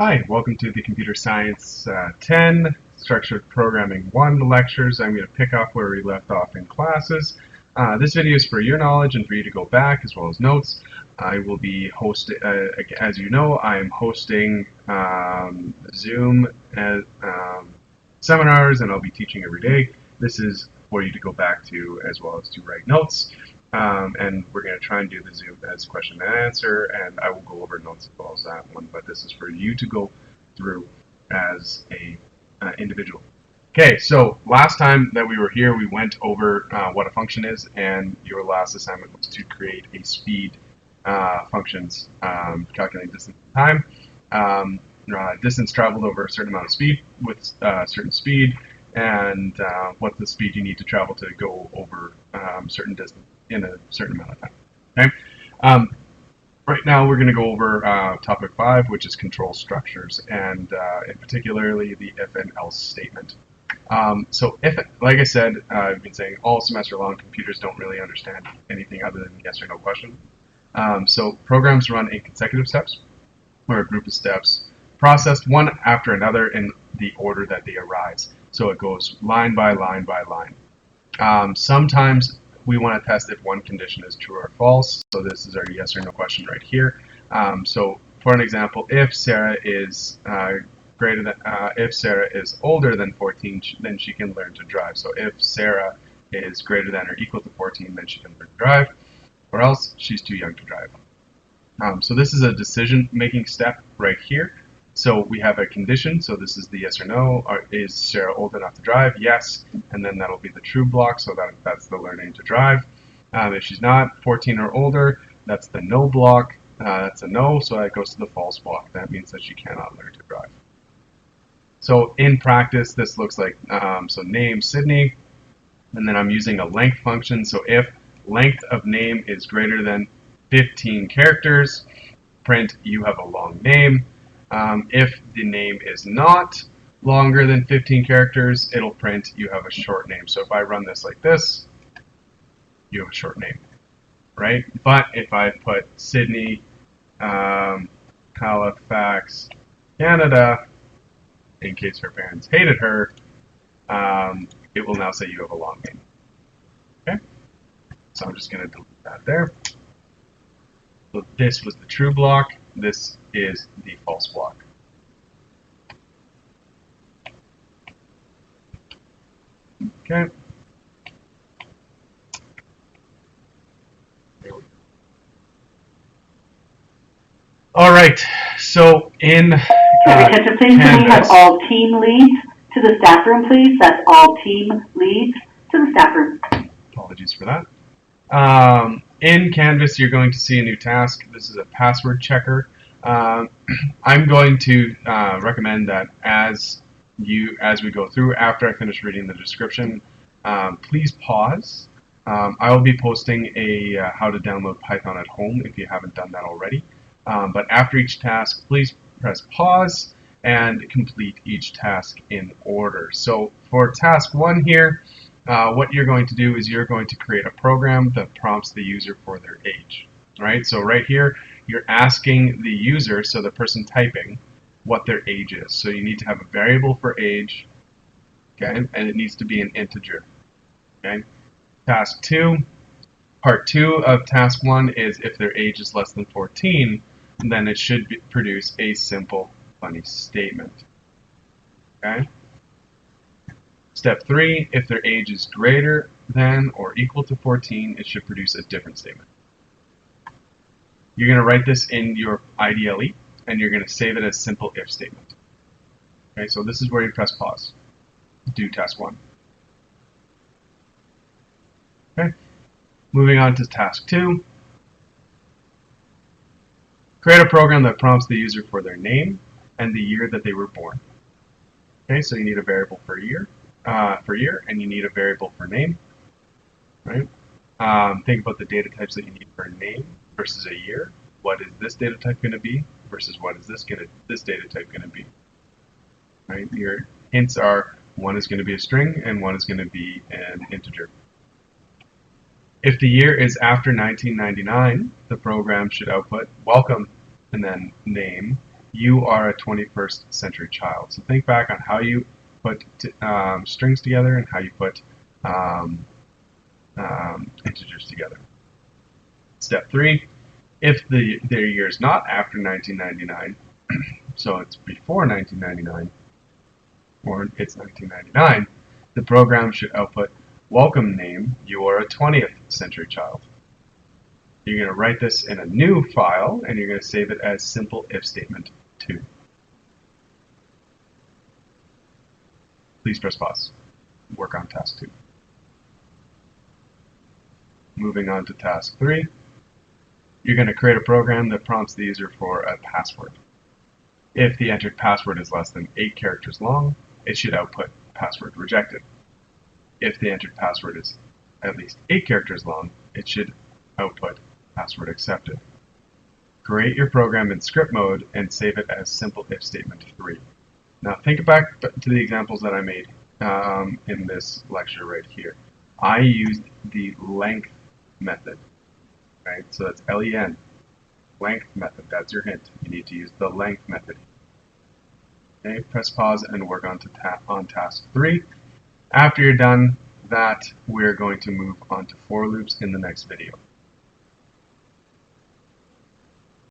Hi, welcome to the Computer Science 10 Structured Programming 1 lectures. I'm going to pick up where we left off in classes. This video is for your knowledge and for you to go back as well as notes. I will be hosting, as you know, I'm hosting Zoom seminars, and I'll be teaching every day. This is for you to go back to as well as to write notes. And we're going to try and do the Zoom as question and answer, and I will go over notes as well as that one, but this is for you to go through as a individual. Okay, so last time that we were here, we went over what a function is, and your last assignment was to create a speed functions calculating distance and time. Distance traveled over a certain amount of speed with certain speed, and what the speed you need to travel to go over certain distance in a certain amount of time. Okay. Right now we're going to go over topic 5, which is control structures, and in particularly the if and else statement. So if, like I said, I've been saying all semester long, computers don't really understand anything other than yes or no question. So programs run in consecutive steps, or a group of steps, processed one after another in the order that they arise. So it goes line by line by line. Sometimes we want to test if one condition is true or false. So this is our yes or no question right here. So for an example, if Sarah is if Sarah is older than 14, then she can learn to drive. So if Sarah is greater than or equal to 14, then she can learn to drive, or else she's too young to drive. So this is a decision-making step right here. So we have a condition, so this is the yes or no. Is Sarah old enough to drive? Yes, and then that'll be the true block, so that's the learning to drive. If she's not 14 or older, that's the no block. That's a no, so that goes to the false block. That means that she cannot learn to drive. So in practice, this looks like, so name Sydney, and then I'm using a length function. So if length of name is greater than 15 characters, print you have a long name. If the name is not longer than 15 characters, it'll print you have a short name. So if I run this like this, you have a short name, right? But if I put Sydney, Halifax, Canada, in case her parents hated her, it will now say you have a long name. Okay? So I'm just going to delete that there. So this was the true block. This is the false block. Okay. All right. So in Attention, please. Can we have all team leads to the staff room, please? That's all team leads to the staff room. Apologies for that. In Canvas, you're going to see a new task. This is a password checker. I'm going to recommend that as we go through, after I finish reading the description, please pause. I will be posting a how to download Python at home if you haven't done that already. But after each task, please press pause and complete each task in order. So for task 1 here, what you're going to do is you're going to create a program that prompts the user for their age. Right? So right here, you're asking the user, so the person typing, what their age is. So you need to have a variable for age, okay, and it needs to be an integer. Okay. Task 2, part 2 of task 1 is if their age is less than 14, then it should produce a simple funny statement. Okay. Step 3, if their age is greater than or equal to 14, it should produce a different statement. You're going to write this in your IDLE, and you're going to save it as simple if statement. Okay, so this is where you press pause. Do task 1. Okay, moving on to task 2. Create a program that prompts the user for their name and the year that they were born. Okay, so you need a variable for year, and you need a variable for name. Right? Think about the data types that you need for a name versus a year. What is this data type going to be versus what is this data type going to be? Right? Your hints are one is going to be a string and one is going to be an integer. If the year is after 1999, the program should output welcome and then name, you are a 21st century child. So think back on how you put strings together and how you put integers together. Step 3, if their year is not after 1999, so it's before 1999, or it's 1999, the program should output welcome name, you are a 20th century child. You're going to write this in a new file, and you're going to save it as simple if statement 2. Please press pause. Work on task 2. Moving on to task 3. You're going to create a program that prompts the user for a password. If the entered password is less than 8 characters long, it should output password rejected. If the entered password is at least 8 characters long, it should output password accepted. Create your program in script mode and save it as simple if statement 3. Now think back to the examples that I made in this lecture right here. I used the length method, right? So that's LEN, length method. That's your hint. You need to use the length method. Okay, press pause and work on task 3. After you're done that, we're going to move on to for loops in the next video.